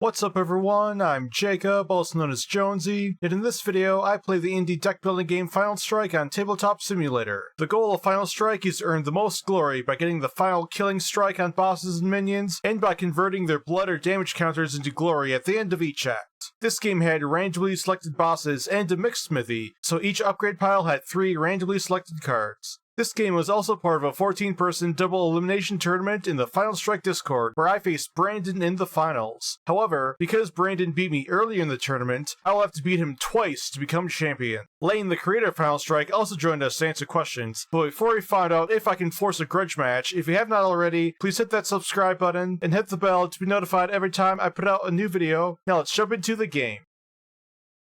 What's up everyone, I'm Jacob, also known as Jonesy, and in this video I play the indie deck building game Final Strike on Tabletop Simulator. The goal of Final Strike is to earn the most glory by getting the final killing strike on bosses and minions, and by converting their blood or damage counters into glory at the end of each act. This game had randomly selected bosses and a mixed smithy, so each upgrade pile had 3 randomly selected cards. This game was also part of a 14-person double elimination tournament in the Final Strike Discord, where I faced Brandon in the finals. However, because Brandon beat me earlier in the tournament, I will have to beat him twice to become champion. Lane, the creator of Final Strike, also joined us to answer questions, but before we find out if I can force a grudge match, if you have not already, please hit that subscribe button and hit the bell to be notified every time I put out a new video. Now let's jump into the game.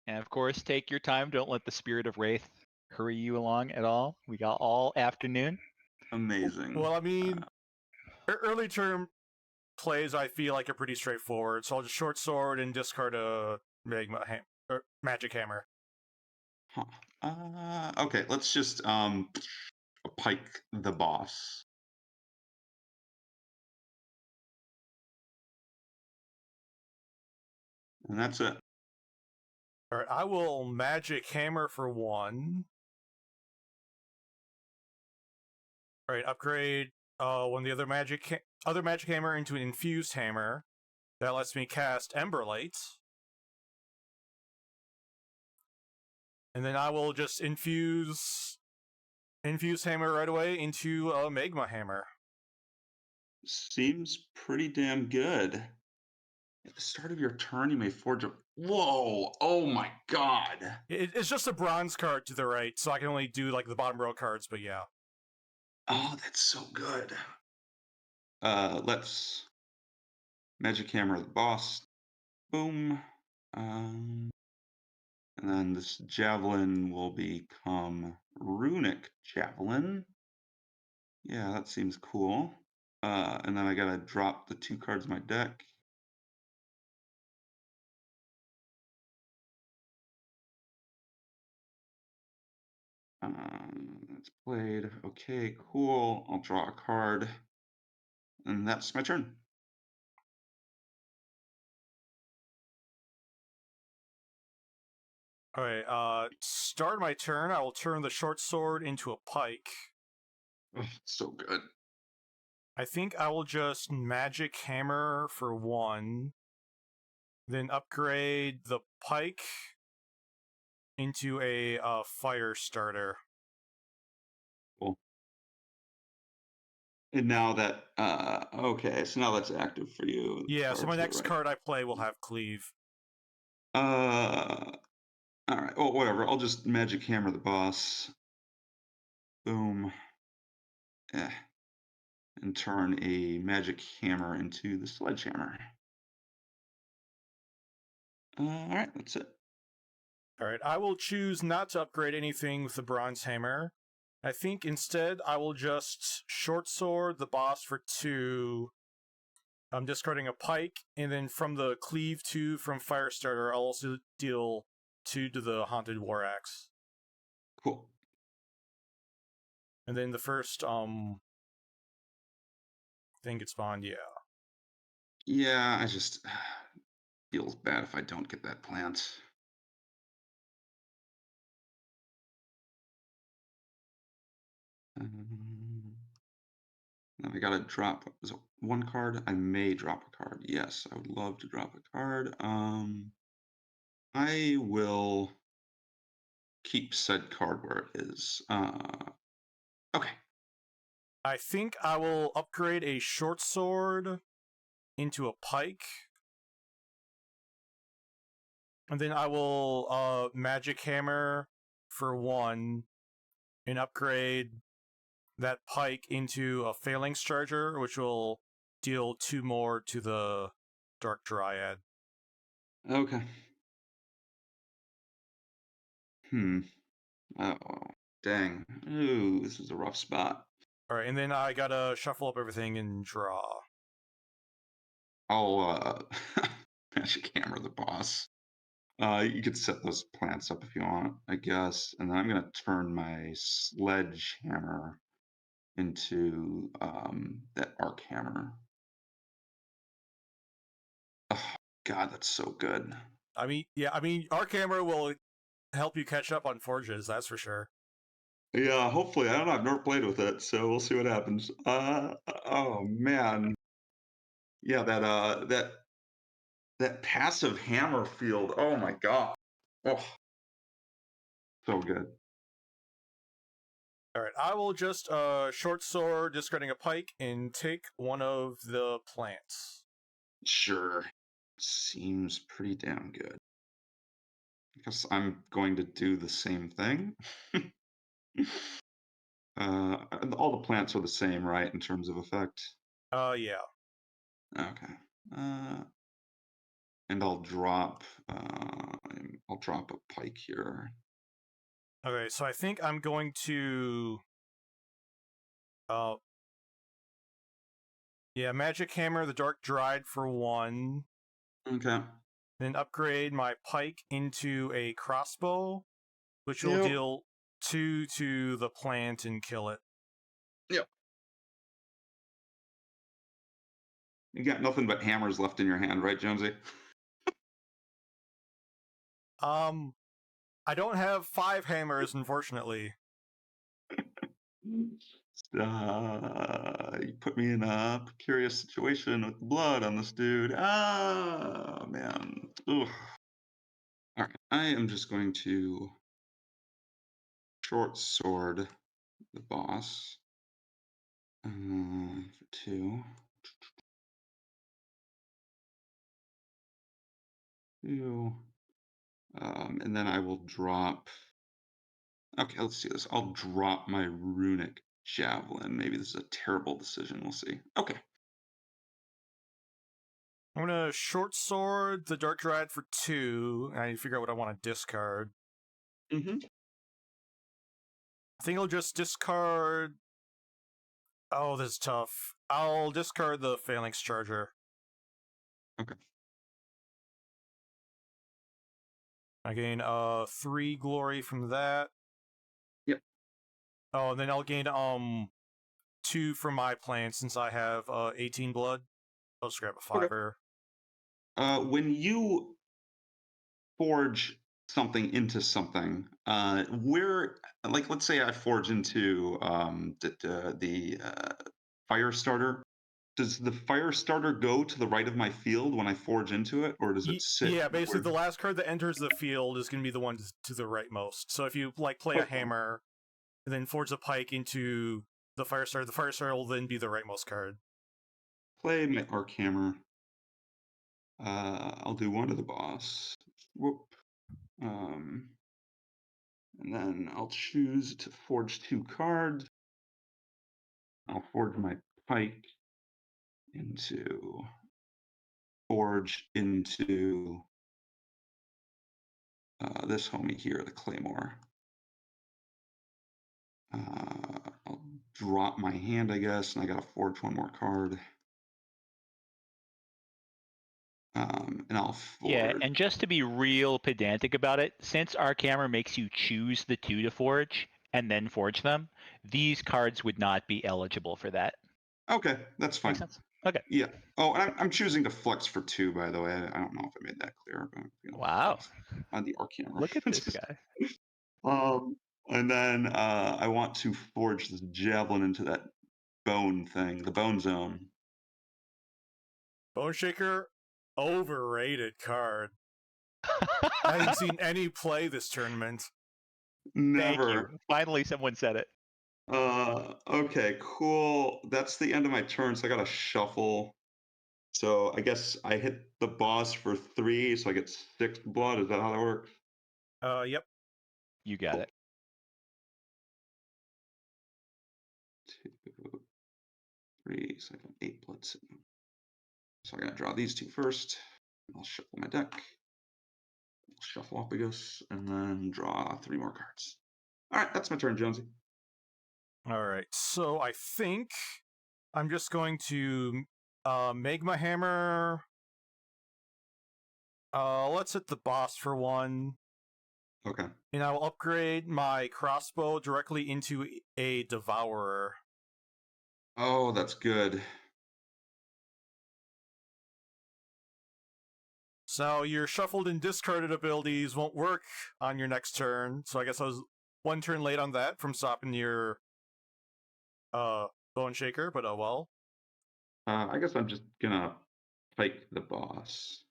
And of course, take your time. Don't let the spirit of Wraith hurry you along at all. We got all afternoon. Amazing. Well, I mean, early term plays I feel like are pretty straightforward, so I'll just short sword and discard a magic hammer. Okay, let's just pike the boss. And that's it. Alright, I will magic hammer for 1. Alright, upgrade one of the other magic hammer into an infused hammer. That lets me cast Emberlight. And then I will just infuse hammer right away into a magma hammer. Seems pretty damn good. At the start of your turn, you may forge a... Whoa! Oh my god! It's just a bronze card to the right, so I can only do like the bottom row cards, but yeah. Oh, that's so good. Let's magic hammer the boss. Boom. And then this javelin will become runic javelin. Yeah, that seems cool. And then I gotta drop the 2 cards in my deck. It's played. Okay, cool. I'll draw a card. And that's my turn. Alright, start my turn. I will turn the short sword into a pike. Oh, so good. I think I will just magic hammer for 1. Then upgrade the pike into a fire starter. Cool. And now that, okay, so now that's active for you. Yeah, so my next card I play will have cleave. Alright, well, whatever. I'll just magic hammer the boss. Boom. And turn a magic hammer into the sledgehammer. Alright, that's it. Alright, I will choose not to upgrade anything with the bronze hammer. I think instead I will just short sword the boss for 2. I'm discarding a pike, and then from the cleave 2 from Firestarter, I'll also deal 2 to the Haunted War Axe. Cool. And then the first thing gets spawned, yeah. Yeah, I just feels bad if I don't get that plant. Now I gotta drop, is it 1 card? I may drop a card. Yes, I would love to drop a card. I will keep said card where it is. Okay. I think I will upgrade a short sword into a pike. And then I will magic hammer for 1 and upgrade that pike into a phalanx charger, which will deal 2 more to the Dark Dryad. Okay. Oh, dang. Ooh, this is a rough spot. Alright, and then I gotta shuffle up everything and draw. I'll magic hammer the boss. You could set those plants up if you want, I guess. And then I'm gonna turn my sledgehammer into that arc hammer. Ugh, God, that's so good. I mean, our camera will help you catch up on forges, that's for sure. Yeah, hopefully. I don't know. I've never played with it, so we'll see what happens. Oh man, yeah, that passive hammer field. Oh my god. Oh, so good. All right, I will just short sword, discarding a pike, and take one of the plants. Sure. Seems pretty damn good. I guess I'm going to do the same thing. All the plants are the same, right, in terms of effect? Yeah. Okay. Uh, and I'll drop a pike here. Okay, so I think I'm going to uh yeah, magic hammer the dark dried for 1, Okay. then upgrade my pike into a crossbow, which will Yep. deal 2 to the plant and kill it. Yep. You got nothing but hammers left in your hand, right, Jonesy? I don't have 5 hammers, unfortunately. You put me in a precarious situation with blood on this dude. Ah, man. Ugh. All right, I am just going to short sword the boss for 2. 2. And then I will drop. Okay, let's do this. I'll drop my runic javelin. Maybe this is a terrible decision. We'll see. Okay. I'm gonna short sword the dark dried for 2, and I need to figure out what I want to discard. Mm-hmm. I think I'll just discard. Oh, this is tough. I'll discard the phalanx charger. Okay. I gain 3 glory from that. Yep. Oh, and then I'll gain 2 from my plant since I have 18 blood. I'll just grab a Okay. fiver. When you forge something into something, where, like, let's say I forge into the fire starter. Does the fire starter go to the right of my field when I forge into it, or does it sit Yeah, basically where? the last card that enters the field is going to be the one to the rightmost. So if you like play a Okay. hammer and then forge a pike into the fire starter will then be the rightmost card. Play my arc hammer. I'll do one to the boss. Whoop. Um, and then I'll choose to forge 2 cards. I'll forge my pike into this homie here, the claymore. I'll drop my hand, I guess, and I gotta forge 1 more card. And I'll Yeah, forge. and just to be real pedantic about it, since Arc Hammer makes you choose the 2 to forge and then forge them, these cards would not be eligible for that. Okay, that's Make fine. sense? Okay. Yeah. Oh, and I'm choosing to flex for 2, by the way. I don't know if I made that clear, but Wow. flex on the arc hammer. Look at this guy. Um, and then I want to forge this javelin into that bone thing, the bone zone. Bone Shaker, overrated card. I haven't seen any play this tournament. Thank Never. you. Finally, someone said it. Okay, cool. That's the end of my turn, so I gotta shuffle. So I guess I hit the boss for 3, so I get 6 blood. Is that how that works? Yep. You got Cool. it. 2, 3, so I got 8 blood sitting. So I'm gonna draw these 2 first. I'll shuffle my deck. I'll shuffle up, I guess, and then draw 3 more cards. All right, that's my turn, Jonesy. All right. So I think I'm just going to make my hammer. Let's hit the boss for 1. Okay. And I will upgrade my crossbow directly into a devourer. Oh, that's good. So your shuffled and discarded abilities won't work on your next turn. So I guess I was one turn late on that from stopping your Bone Shaker, but oh well. I guess I'm just gonna pike the boss.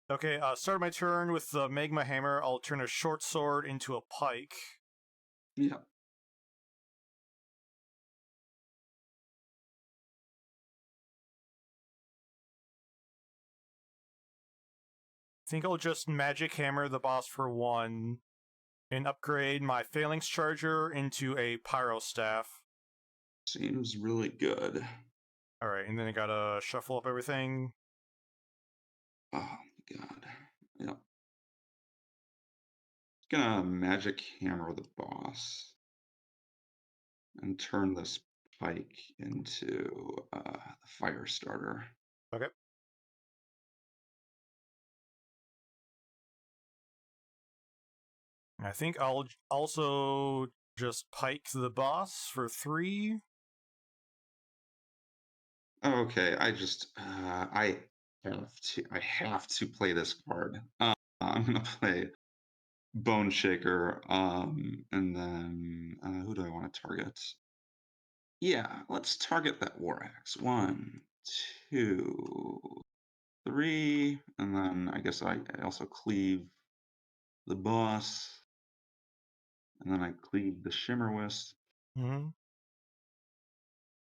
Okay, start my turn with the Magma Hammer. I'll turn a short sword into a pike. Yeah. I think I'll just Magic Hammer the boss for 1 and upgrade my Phalanx Charger into a Pyro Staff. Seems really good. Alright, and then I gotta shuffle up everything. Oh my god. Yep. Gonna magic hammer the boss and turn this pike into the fire starter. Okay. I think I'll also just pike the boss for 3. Okay, I have to play this card. I'm gonna play Bone Shaker, and then who do I want to target? Yeah, let's target that War Axe. 1, 2, 3, and then I guess I also cleave the boss, and then I cleave the Shimmer Wisp, Mm-hmm.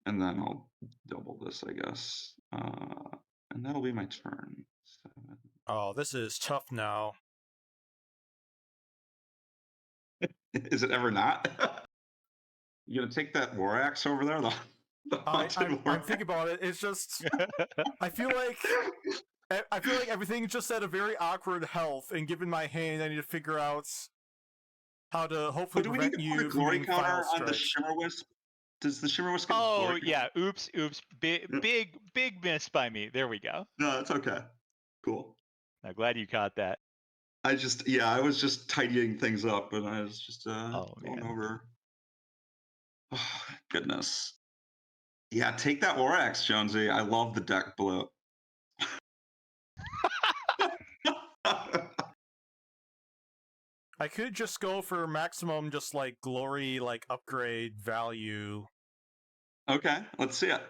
and then I'll double this, I guess. And that'll be my turn. 7. Oh, this is tough now. Is it ever not? You gonna take that War Axe over there? The haunted War I'm thinking about it. It's just I feel like everything's just at a very awkward health, and given my hand, I need to figure out how to Oh, hopefully do we need prevent to put a you from glory getting final counter on the strikes. Shimmer Wisp? Does the Shimmer Wisp get a Oh glory yeah, counter? oops, No, big miss by me. There we go. no, it's okay. Cool. I'm glad you caught that. I was just tidying things up, and I was just Oh going man. over. Oh, goodness. Yeah, take that War Axe, Jonesy. I love the deck blue. I could just go for maximum, just like glory, like upgrade value. Okay, let's see it.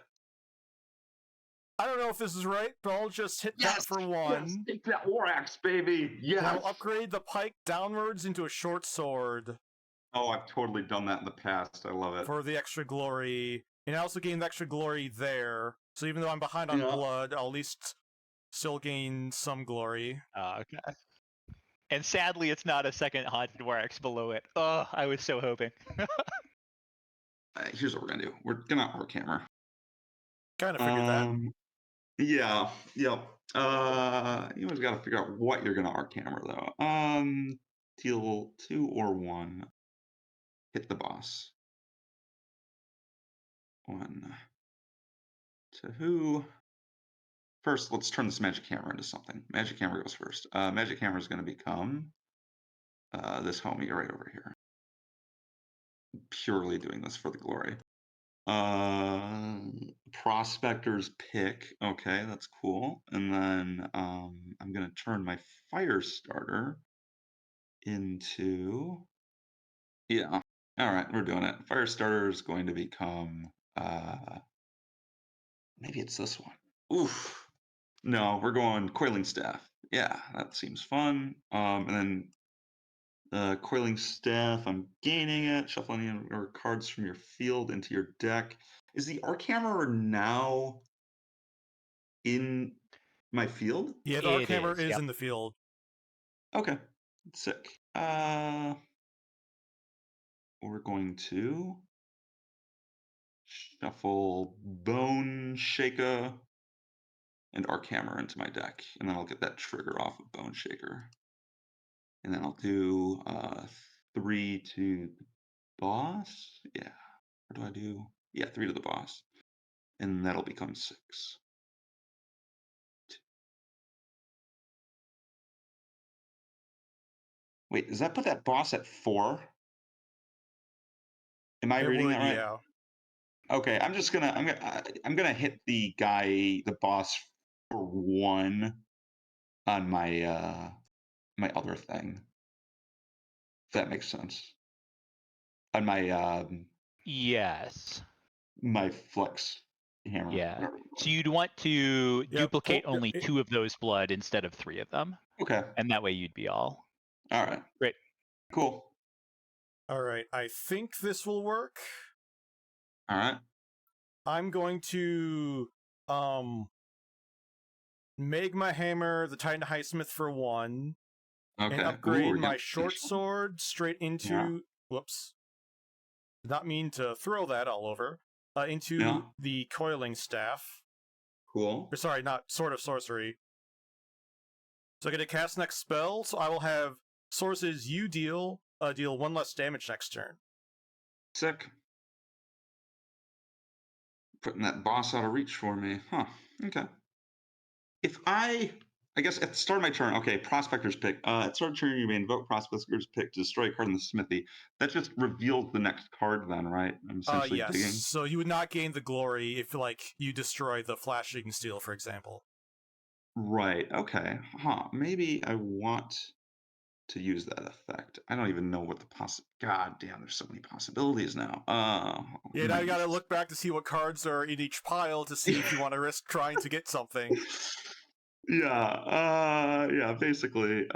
I don't know if this is right, but I'll just hit that for 1. take that War Axe, baby. And Yes. I'll upgrade the pike downwards into a short sword Oh, I've totally done that in the past. I love it. for the extra glory. And I also gained extra glory there. So even though I'm behind on Yeah. blood, I'll at least still gain some glory. Okay. And sadly, it's not a second haunted Warx below it. Oh, I was so hoping. Here's what we're gonna do. We're gonna Arc Hammer. Kind of figured that. Yeah, yep. You always got to figure out what you're gonna Arc Hammer though. Deal 2 or 1. Hit the boss. 1, 2. First, let's turn this Magic Hammer into something. Magic Hammer goes first. Magic Hammer is going to become this homie right over here. Purely doing this for the glory. Prospector's Pick. Okay, that's cool. And then I'm going to turn my Fire Starter into... Yeah. All right, we're doing it. Fire Starter is going to become... maybe it's this one. Oof. No, we're going Coiling Staff. Yeah, that seems fun. And then Coiling Staff, I'm gaining it. Shuffling in or cards from your field into your deck. Is the Arc Hammer now in my field? Yeah, the It Archammer is. is Yep. in the field. Okay, sick. We're going to shuffle Bone Shaker and Arc Hammer into my deck, and then I'll get that trigger off of Bone Shaker. And then I'll do 3 to the boss. Yeah. What do I do? Yeah, 3 to the boss. And that'll become 6. Wait, does that put that boss at 4? Am I It reading would, that right? yeah. Okay, I'm gonna hit the boss for 1 on my other thing. If that makes sense. On Yes. my flex hammer, Yeah. whatever you So call it. you'd want to Yep. duplicate only 2 of those blood instead of 3 of them, Okay. and that way you'd be all All right. great. Cool. All right, I think this will work. All right. I'm going to make my hammer the Titan Highsmith for 1, Okay. and Ooh, upgrade we're my getting short sword straight Yeah. into. Whoops. Did not mean to throw that all over. Into Yeah. the coiling staff. Cool. Or sorry, not sword of sorcery. So I get to cast next spell, so I will have sources you deal 1 less damage next turn. Sick. Putting that boss out of reach for me. Huh. Okay. If I guess at the start of my turn, okay, Prospector's Pick. At the start of turn, you may invoke Prospector's Pick to destroy a card in the smithy. That just reveals the next card then, right? I'm essentially Yes. digging. So you would not gain the glory if, like, you destroy the Flashing Steel, for example. Right. Okay. Huh. Maybe I want to use that effect. I don't even know what the God damn, there's so many possibilities now. Yeah, now you gotta look back to see what cards are in each pile to see if you want to risk trying to get something. Yeah, basically.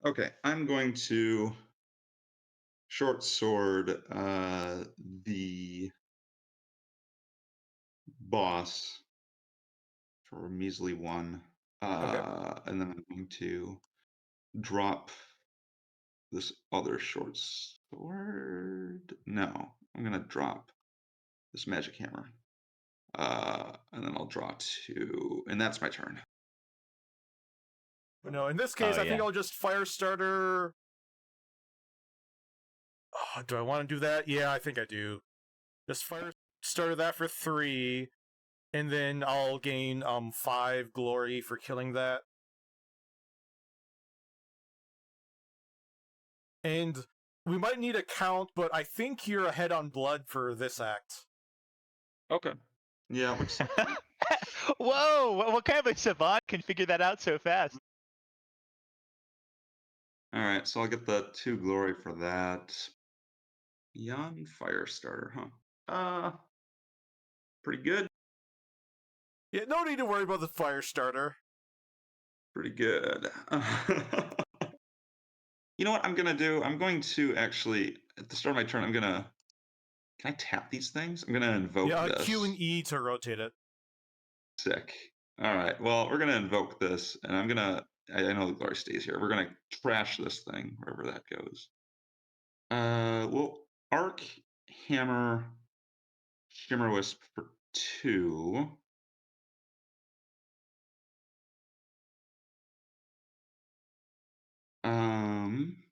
Okay, I'm going to short sword the boss for a measly 1. Okay. And then I'm going to drop this other short sword. No, I'm gonna drop this magic hammer. And then I'll draw 2, and that's my turn. No, in this Oh, case, I think yeah. I'll just Firestarter. Oh, do I want to do that? Yeah, I think I do. Just Firestarter that for 3, and then I'll gain 5 glory for killing that. And we might need a count, but I think you're ahead on blood for this act. Okay. Yeah, looks. Whoa! What kind of a savant can figure that out so fast? All right, so I'll get the 2 glory for that. Young Firestarter, huh? Pretty good. Yeah, no need to worry about the Firestarter. Pretty good. You know what I'm gonna do? I'm going to actually, at the start of my turn, Can I tap these things? I'm gonna invoke Yeah, this. Q and E to rotate it. Sick. All right. Well, we're gonna invoke this, and I know the glory stays here. We're gonna trash this thing wherever that goes. Well, arc, hammer, shimmer wisp for 2. Um,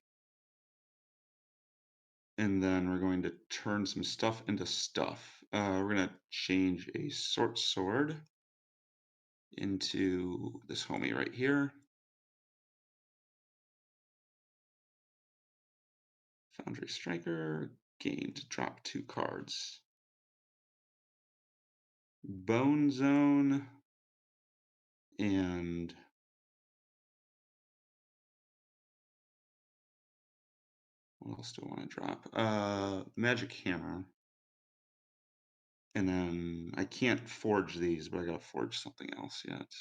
and then we're going to turn some stuff into stuff. We're gonna change a short sword into this homie right here. Foundry Striker, gain to drop 2 cards. Bone Zone, and what else do I want to drop? Magic Hammer. And then I can't forge these, but I gotta forge something else yet.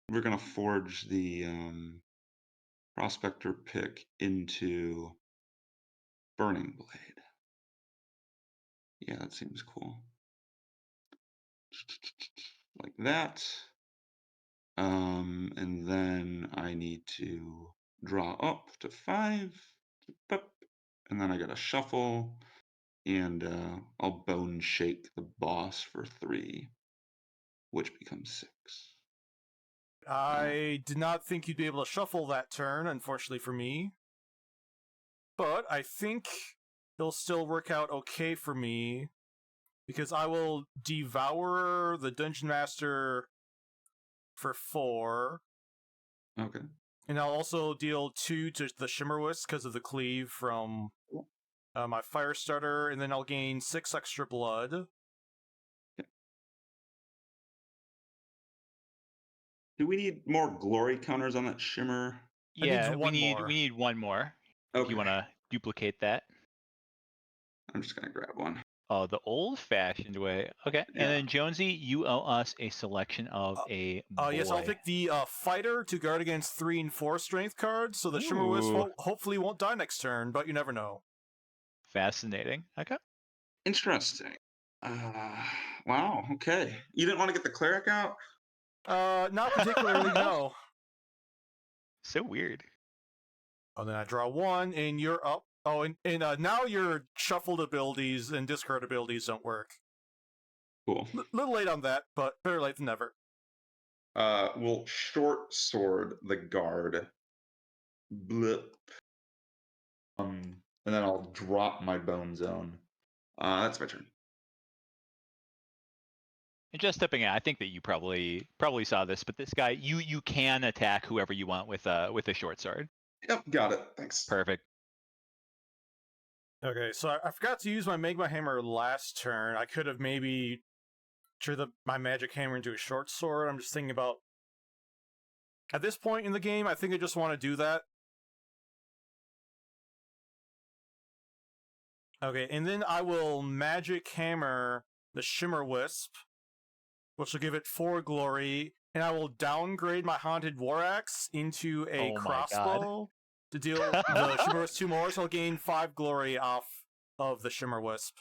We're gonna forge the Prospector Pick into Burning Blade. Yeah, that seems cool. Like that. And then I need to draw up to 5. And then I gotta shuffle, and I'll bone shake the boss for 3, which becomes 6. I did not think you'd be able to shuffle that turn, unfortunately for me. But I think it'll still work out okay for me, because I will devour the Dungeon Master for 4, Okay. and I'll also deal 2 to the Shimmerwist because of the cleave from my fire starter, and then I'll gain 6 extra blood. Do we need more glory counters on that shimmer? I need Yeah, we one need more. we need one more. If Okay. you want to duplicate that. I'm just gonna grab one. Oh, the old-fashioned way. Okay, Yeah. and then Jonesy, you owe us a selection of a boy. Yes, I'll pick the fighter to guard against 3 and 4 strength cards, so the Shimmer Wisp Ooh. hopefully won't die next turn, but you never know. Fascinating. Okay. Interesting. Wow. Okay. You didn't want to get the cleric out? Not particularly, no. So weird. Oh, then I draw 1, and you're up. Oh, and now your shuffled abilities and discard abilities don't work. Cool. Little late on that, but better late than never. We'll short sword the guard. Blip. And then I'll drop my bone zone. That's my turn. And just stepping out, I think that you probably saw this, but this guy, you can attack whoever you want with a short sword. Yep, got it. Thanks. Perfect. Okay, so I forgot to use my Magma Hammer last turn. I could have maybe turned my Magic Hammer into a short sword. I'm just thinking about... At this point in the game, I think I just want to do that. Okay, and then I will Magic Hammer the Shimmer Wisp, which will give it 4 glory, and I will downgrade my Haunted War Axe into a Oh my crossbow to deal the Shimmer Wisp 2 more, so I'll gain 5 glory off of the Shimmer Wisp.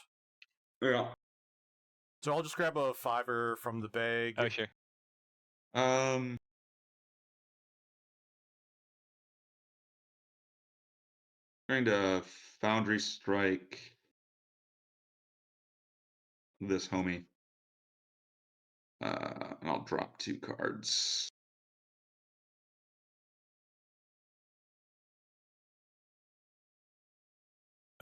Yeah. So I'll just grab a 5er from the bag. Oh sure. Going to Foundry Strike this homie. And I'll drop 2 cards.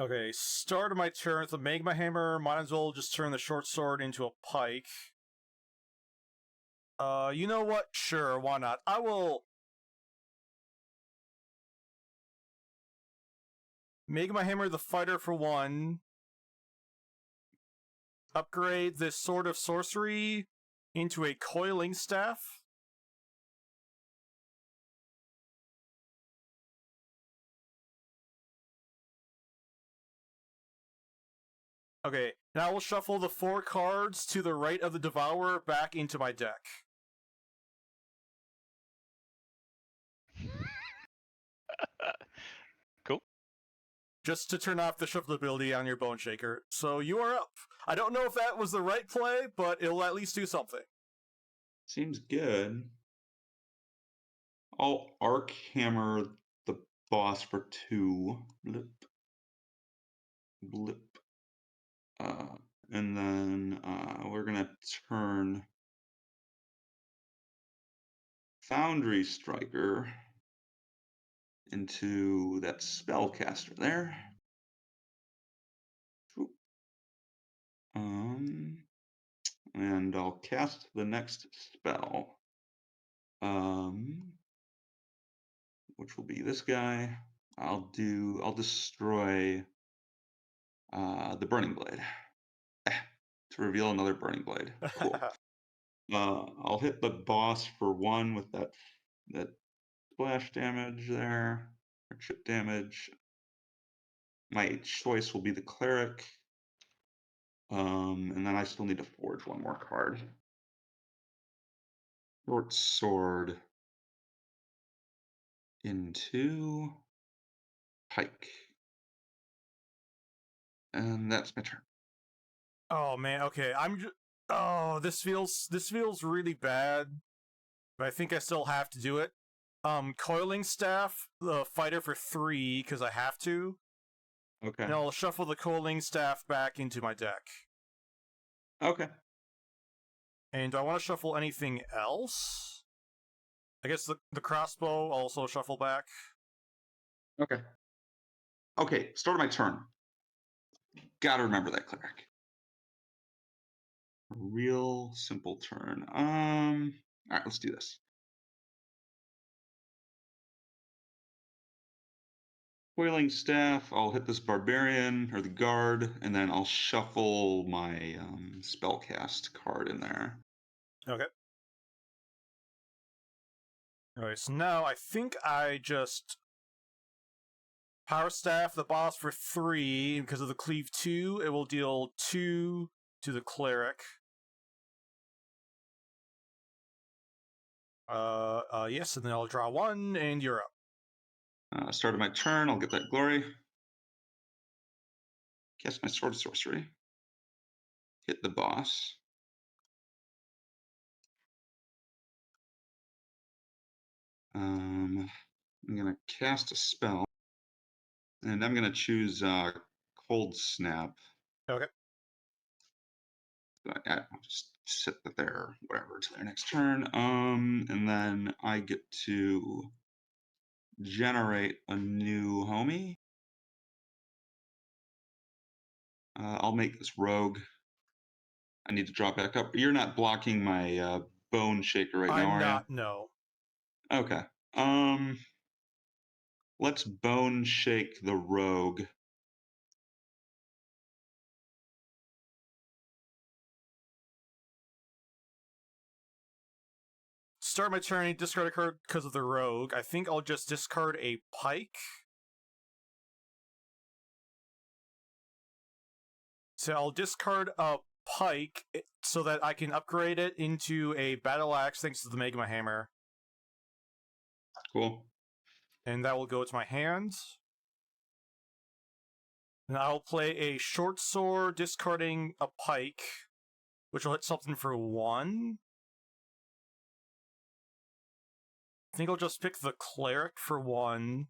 Okay, start of my turn with the Magma Hammer. Might as well just turn the short sword into a pike. You know what? Sure, why not? I will Magma Hammer the fighter for 1. Upgrade this Sword of Sorcery into a Coiling Staff. Okay, now I will shuffle the 4 cards to the right of the Devourer back into my deck. Cool. Just to turn off the shuffle ability on your Bone Shaker. So you are up. I don't know if that was the right play, but it'll at least do something. Seems good. I'll Arc Hammer the boss for 2. Blip. Blip. And then we're going to turn Foundry Striker into that spellcaster there. And I'll cast the next spell, which will be this guy. I'll destroy the Burning Blade to reveal another Burning Blade. Cool. I'll hit the boss for 1 with that splash damage there, or chip damage. My choice will be the cleric. And then I still need to forge 1 more card. Short sword into pike. And that's my turn. Oh man, okay. Oh, this feels really bad. But I think I still have to do it. Coiling Staff, the fighter for 3, because I have to. Okay. And I'll shuffle the Coiling Staff back into my deck. Okay. And do I want to shuffle anything else? I guess the crossbow I'll also shuffle back. Okay. Okay, start of my turn. Gotta remember that cleric. Real simple turn. Alright, let's do this. Coiling staff, I'll hit this barbarian or the guard, and then I'll shuffle my spellcast card in there. Okay. Alright, so now I think I just power staff the boss for 3, because of the cleave 2, it will deal 2 to the cleric. Yes, and then I'll draw 1, and you're up. Start of my turn, I'll get that glory. Cast my sword sorcery. Hit the boss. I'm gonna cast a spell, and I'm gonna choose Cold Snap. Okay. I'll just sit there, whatever, to their next turn. And then I get to generate a new homie. I'll make this rogue. I need to drop back up. You're not blocking my bone shaker right now, I'm are not, no. you? Okay. Let's bone shake the rogue. Start my turn, discard a card because of the rogue. I think I'll just discard a pike. So I'll discard a pike so that I can upgrade it into a battle axe thanks to the Magma Hammer. Cool. And that will go to my hand. And I'll play a short sword, discarding a pike, which will hit something for 1. I think I'll just pick the cleric for 1,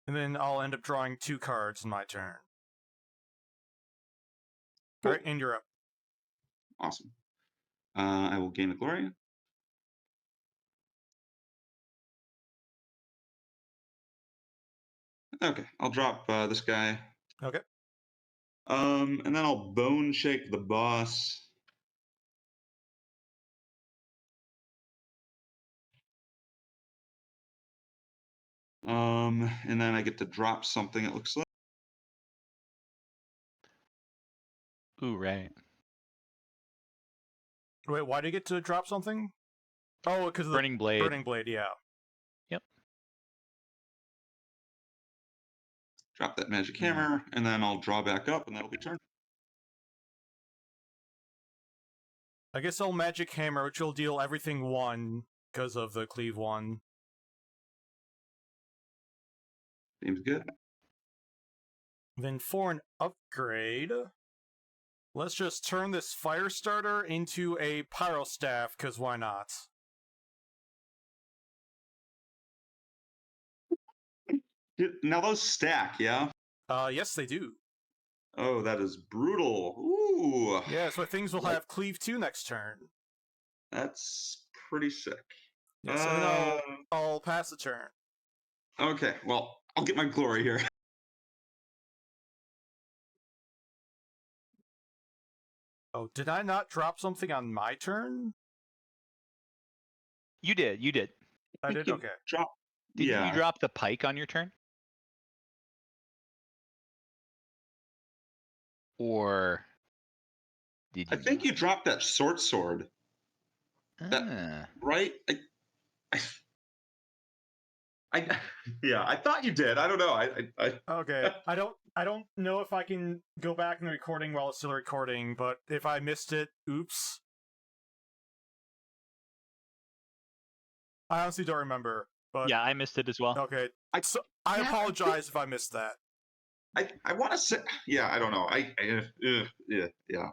and then I'll end up drawing 2 cards in my turn. Cool. Alright, and you're up. Awesome. I will gain the glory. Okay, I'll drop this guy. Okay. And then I'll bone shake the boss. And then I get to drop something, it looks like. Ooh, right. Wait, why do you get to drop something? Oh, because of the Burning Blade. Burning Blade, yeah. Yep. Drop that magic hammer, and then I'll draw back up, and that'll be turn. I guess I'll Magic Hammer, which will deal everything 1 because of the cleave 1. Seems good. Then for an upgrade, let's just turn this Fire Starter into a Pyro Staff, because why not? Now those stack, yeah? Yes, they do. Oh, that is brutal. Ooh. Yeah, so things will have Cleave 2 next turn. That's pretty sick. Yes, and then I'll pass the turn. Okay, well, I'll get my glory here. Oh, did I not drop something on my turn? You did. I did? Okay. Didn't you drop the pike on your turn? Or did you? I think you dropped that short sword. Right? Yeah, I thought you did. I don't know. Okay. I don't know if I can go back in the recording while it's still recording, but if I missed it, oops. I honestly don't remember. But Yeah, I missed it as well. okay. I apologize if I missed that. I want to say, yeah, I don't know. Yeah.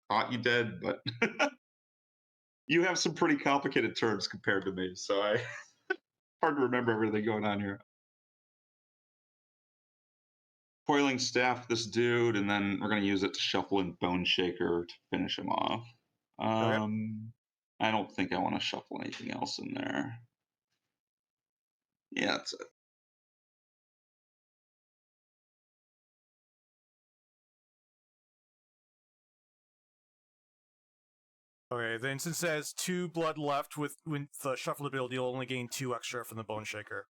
Thought you did, but you have some pretty complicated terms compared to me, so hard to remember everything going on here. Coiling staff this dude, and then we're gonna use it to shuffle in Bone Shaker to finish him off. I don't think I want to shuffle anything else in there. Yeah, that's it. Okay, then since it has 2 blood left with the shuffle ability, you'll only gain 2 extra from the Bone Shaker.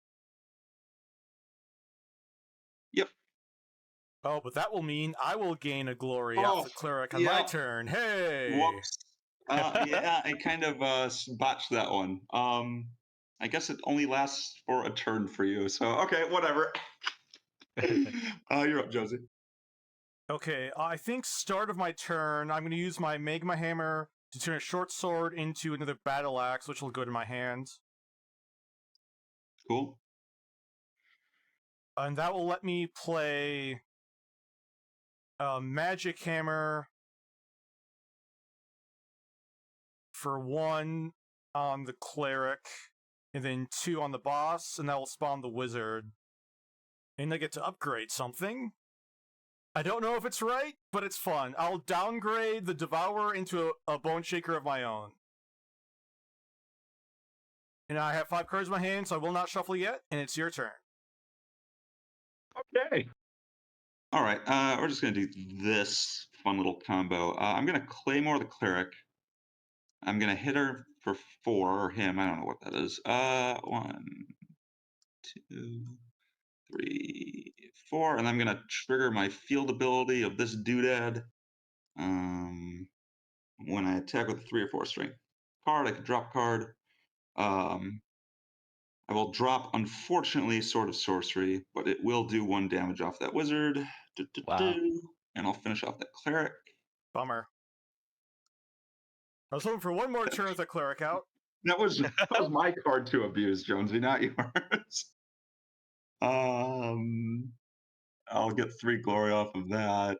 Oh, but that will mean I will gain a glory off Oh, the cleric on my yeah. turn. Hey! Whoops. Yeah, I kind of botched that one. I guess it only lasts for a turn for you. So okay, whatever. You're up, Josie. Okay, I think start of my turn, I'm going to use my Magma Hammer to turn a short sword into another battle axe, which will go to my hand. Cool. And that will let me play a Magic Hammer for 1 on the cleric, and then 2 on the boss, and that will spawn the wizard. And I get to upgrade something. I don't know if it's right, but it's fun. I'll downgrade the Devourer into a Bone Shaker of my own. And I have 5 cards in my hand, so I will not shuffle yet, and it's your turn. Okay. All right. We're just gonna do this fun little combo. I'm gonna Claymore the cleric. I'm gonna hit her for 4, or him. I don't know what that is. 1, 2, 3, 4, and I'm gonna trigger my field ability of this doodad. When I attack with a 3 or 4 strength card, I can drop card. I will drop, unfortunately, Sword of Sorcery, but it will do 1 damage off that wizard. Wow. And I'll finish off that cleric. Bummer. I was hoping for 1 more turn with the cleric out. That was my card to abuse, Jonesy, not yours. I'll get 3 glory off of that.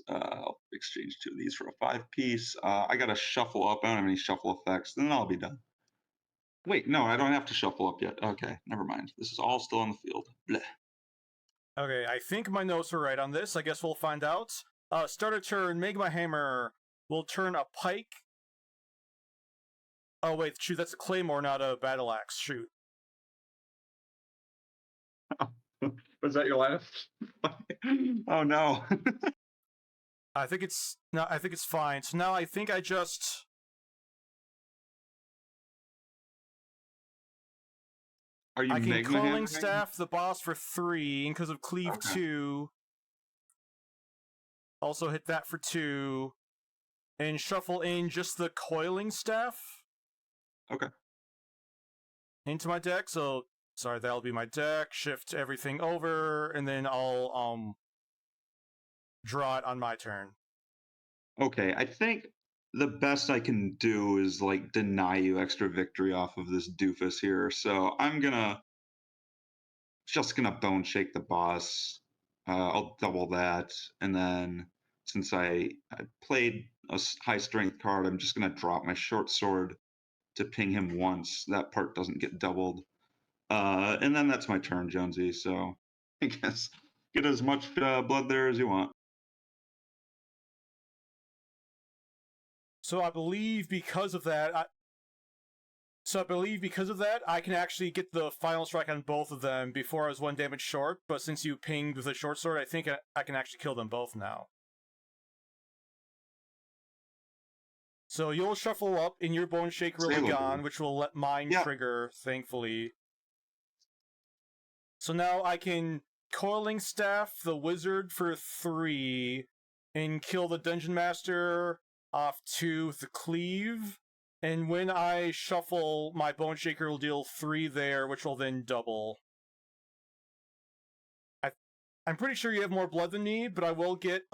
I'll exchange 2 of these for a 5-piece. I gotta shuffle up. I don't have any shuffle effects. Then I'll be done. Wait, no, I don't have to shuffle up yet. Okay, never mind. This is all still on the field. Blech. Okay, I think my notes are right on this. I guess we'll find out. Start a turn, Magma Hammer will turn a pike. Oh wait, shoot, that's a claymore, not a battle axe. Shoot. Was that your last? Oh no. I think it's fine. So now I think I just Are you I can Magma Coiling Hammering? Staff the boss for 3, and because of Cleave Okay. 2, also hit that for 2, and shuffle in just the Coiling Staff. Okay. Into my deck, so sorry, that'll be my deck. Shift everything over, and then I'll draw it on my turn. Okay, I think the best I can do is like deny you extra victory off of this doofus here. So I'm just gonna bone shake the boss. I'll double that, and then since I played a high strength card, I'm just gonna drop my short sword to ping him once. That part doesn't get doubled. And then that's my turn, Jonesy. So I guess get as much blood there as you want. So I believe because of that, I can actually get the final strike on both of them before I was 1 damage short. But since you pinged with a short sword, I think I can actually kill them both now. So you'll shuffle up, and your Bone Shaker will be gone, which will let mine trigger, thankfully. So now I can Coiling Staff the wizard for 3, and kill the Dungeon Master off 2 with the Cleave. And when I shuffle, my Bone Shaker will deal 3 there, which will then double. I'm pretty sure you have more blood than me, but I will get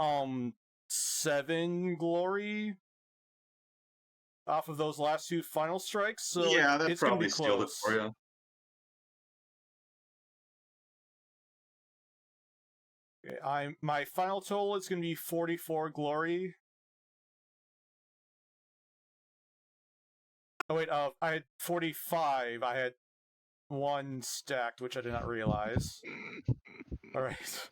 7 glory off of those last 2 final strikes, so yeah, that it's gonna probably be sealed it close. for you. Okay, my final total is gonna be 44 glory. Oh wait, I had 45. I had 1 stacked, which I did not realize. Alright.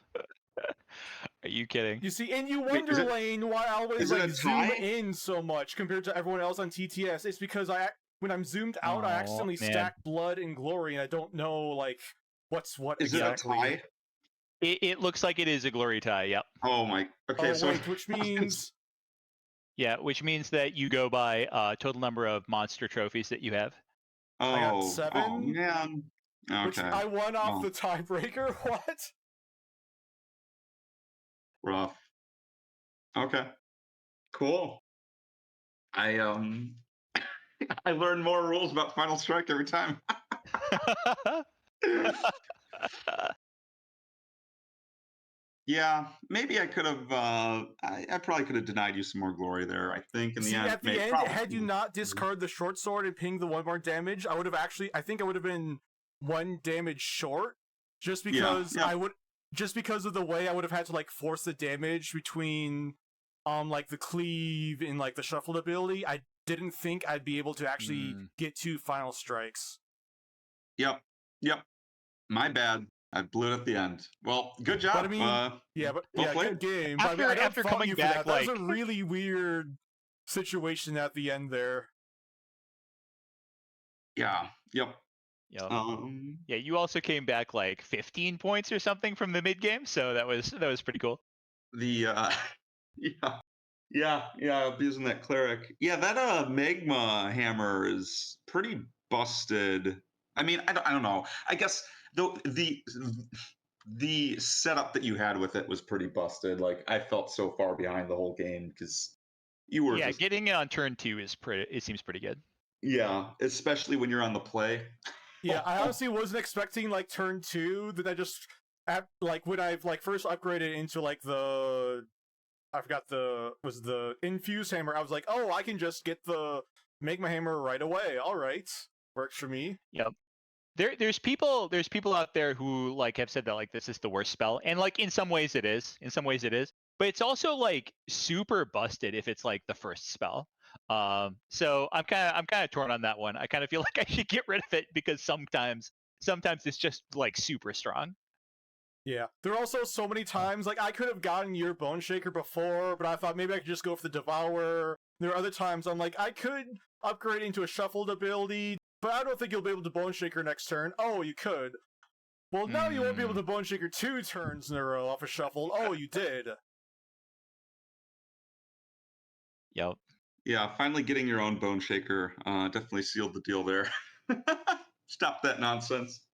Are you kidding? You see, and you Wait, wonder, Lane, why I always is it a zoom tie? in so much compared to everyone else on TTS. It's because when I'm zoomed out, I accidentally stack blood and glory, and I don't know like what's what Is exactly. it a tie? It looks like it is a glory tie. Yep. Oh my. Okay, so wait, which means Yeah, which means that you go by total number of monster trophies that you have. I got oh 7. man. Which Okay. I won off Well, the tiebreaker. What? Rough. Okay. Cool. I I learn more rules about Final Strike every time. Yeah, maybe I could have. I probably could have denied you some more glory there. I think in the See, end, at the end, probably. had you not discard the short sword and ping the 1 more damage, I would have actually. I think I would have been 1 damage short, just Yeah, because yeah, just because of the way I would have had to like force the damage between, like the cleave and like the shuffled ability. I didn't think I'd be able to actually get 2 final strikes. yep, yep. My bad. I blew it at the end. Well, good But I job. mean, Well played. good game. But I mean, after I don't after fault coming you for back that. That was like a really weird situation at the end there. Yeah. Yep. Yep. Um. Yeah, you also came back like 15 points or something from the mid game, so that was pretty cool. The yeah. Yeah, abusing that cleric. Yeah, that magma hammer is pretty busted. I mean, I don't know. I guess the setup that you had with it was pretty busted. Like I felt so far behind the whole game because you were Yeah, just getting it on turn 2 is it seems pretty good. yeah, especially when you're on the play. Yeah, I honestly wasn't expecting like turn 2. Then I just like when I've like first upgraded into like the I forgot was the infused hammer. I was like, oh, I can just get the make my hammer right away. All right, works for me. Yep. There's people out there who like have said that like this is the worst spell, and like in some ways it is, but it's also like super busted if it's like the first spell. So I'm kind of torn on that one. I kind of feel like I should get rid of it because sometimes it's just like super strong. Yeah, there are also so many times like I could have gotten your Bone Shaker before, but I thought maybe I could just go for the Devourer. There are other times I'm like I could upgrade into a shuffled ability, but I don't think you'll be able to Bone Shaker next turn. Oh, you could. Well, now you won't be able to Bone Shaker 2 turns in a row off a shuffle. Oh, you did. Yep. Yeah, finally getting your own bone shaker definitely sealed the deal there. Stop that nonsense.